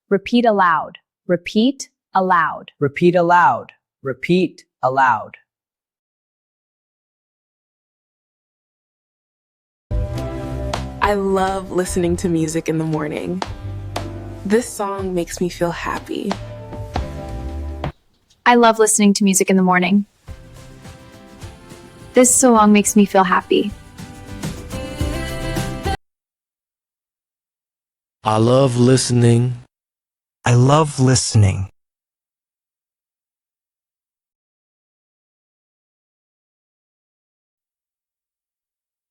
Repeat aloud. Repeat aloud. Repeat aloud. Repeat aloud. I love listening to music in the morning. This song makes me feel happy. I love listening to music in the morning. This song makes me feel happy. I love listening. I love listening.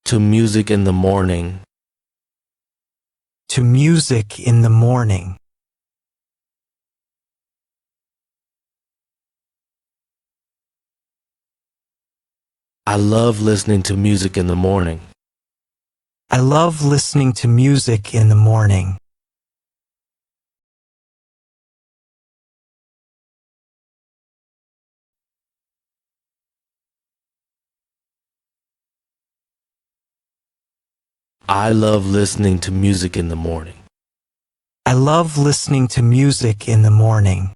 To music in the morning. To music in the morning. I love listening to music in the morning. I love listening to music in the morning. I love listening to music in the morning. I love listening to music in the morning.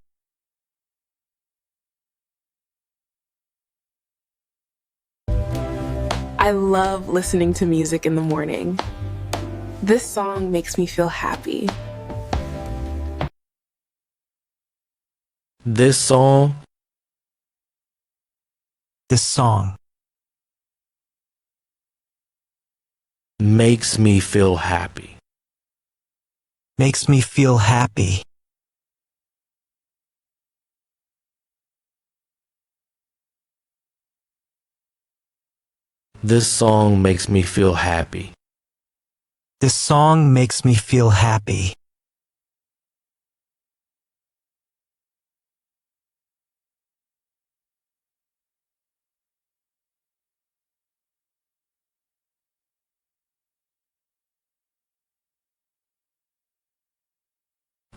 I love listening to music in the morning. This song makes me feel happy. This song This song makes me feel happy. makes me feel happy. This song makes me feel happy. This song makes me feel happy.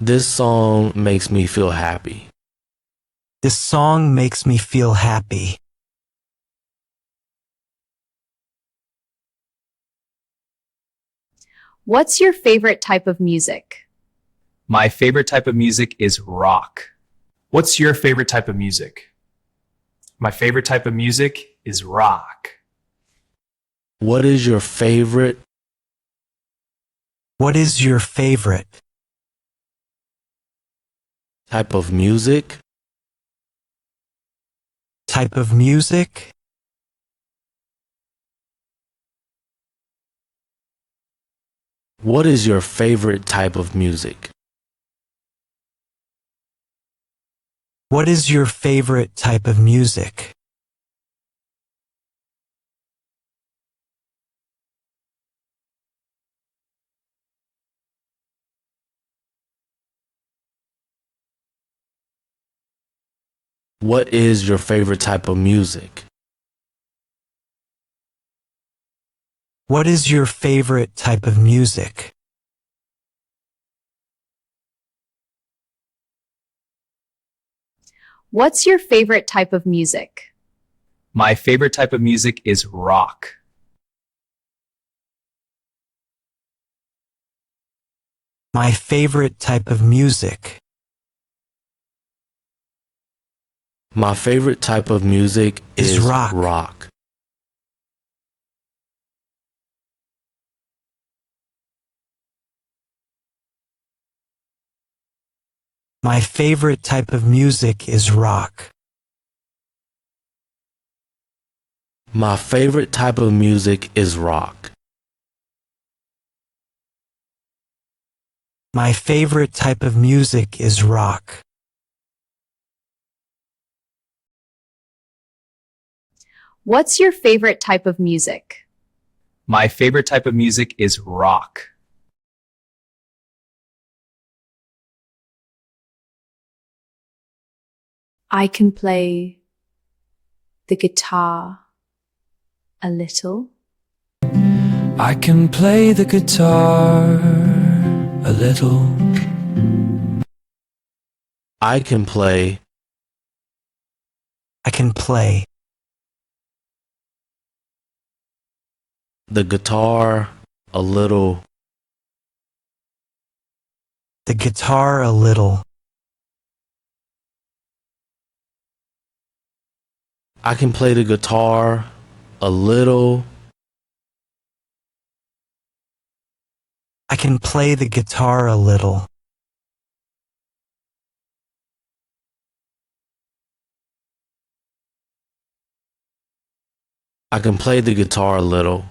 This song makes me feel happy. This song makes me feel happy. What's your favorite type of music? My favorite type of music is rock. What's your favorite type of music? My favorite type of music is rock. What is your favorite? What is your favorite Type of music? type of music? What is your favorite type of music? What is your favorite type of music? What is your favorite type of music? What is your favorite type of music? What's your favorite type of music? My favorite type of music is rock. My favorite type of music. My favorite type of music Is is rock. rock. My favorite type of music is rock. My favorite type of music is rock. My favorite type of music is rock. What's your favorite type of music? My favorite type of music is rock. I can play the guitar a little. I can play the guitar a little. I can play I can play the guitar a little. the guitar a little. I can play the guitar a little. I can play the guitar a little. I can play the guitar a little.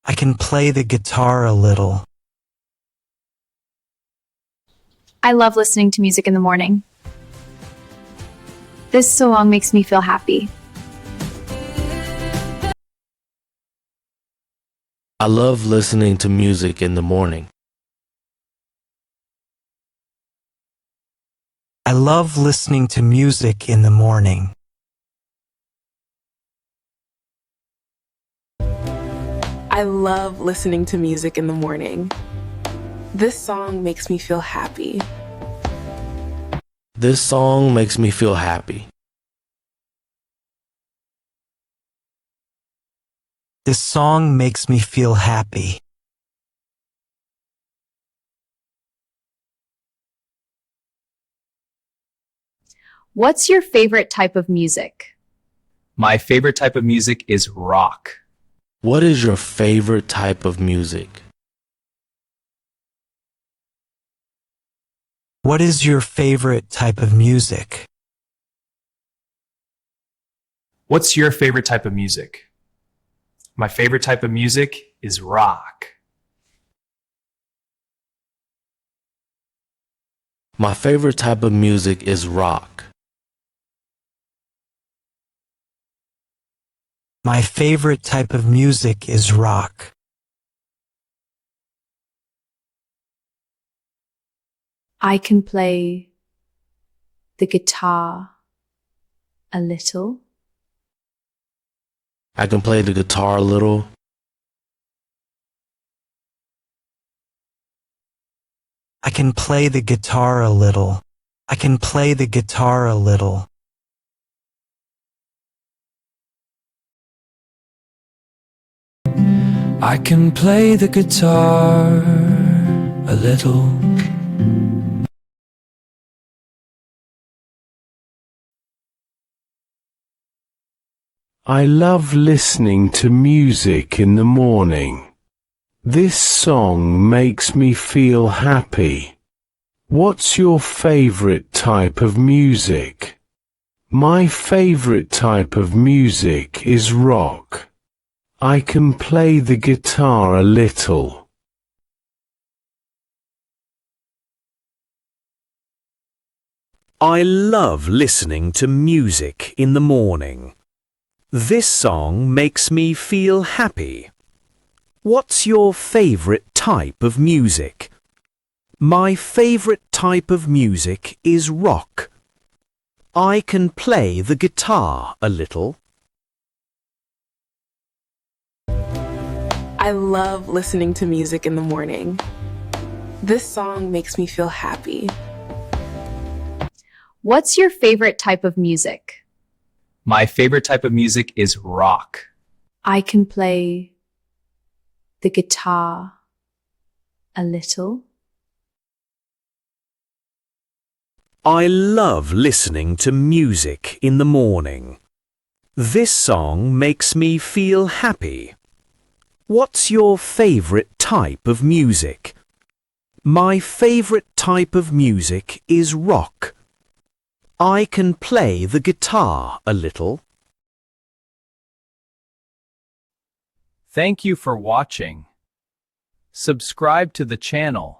I can play the guitar a little. I love listening to music in the morning. This song makes me feel happy. I love listening to music in the morning. I love listening to music in the morning. I love listening to music in the morning. This song makes me feel happy. This song makes me feel happy. This song makes me feel happy. What's your favorite type of music? My favorite type of music is rock. What is your favorite type of music? What is your favorite type of music? What's your favorite type of music? My favorite type of music is rock. My favorite type of music is rock. My favorite type of music is rock. I can play the guitar a little. I can play the guitar a little. I can play the guitar a little. I can play the guitar a little. I can play the guitar a little. I love listening to music in the morning. This song makes me feel happy. What's your favorite type of music? My favorite type of music is rock. I can play the guitar a little. I love listening to music in the morning. This song makes me feel happy. What's your favorite type of music? My favorite type of music is rock. I can play the guitar a little. I love listening to music in the morning. This song makes me feel happy. What's your favorite type of music? My favorite type of music is rock. I can play the guitar a little. I love listening to music in the morning. This song makes me feel happy. What's your favorite type of music? My favorite type of music is rock. I can play the guitar a little. Thank you for watching. Subscribe to the channel.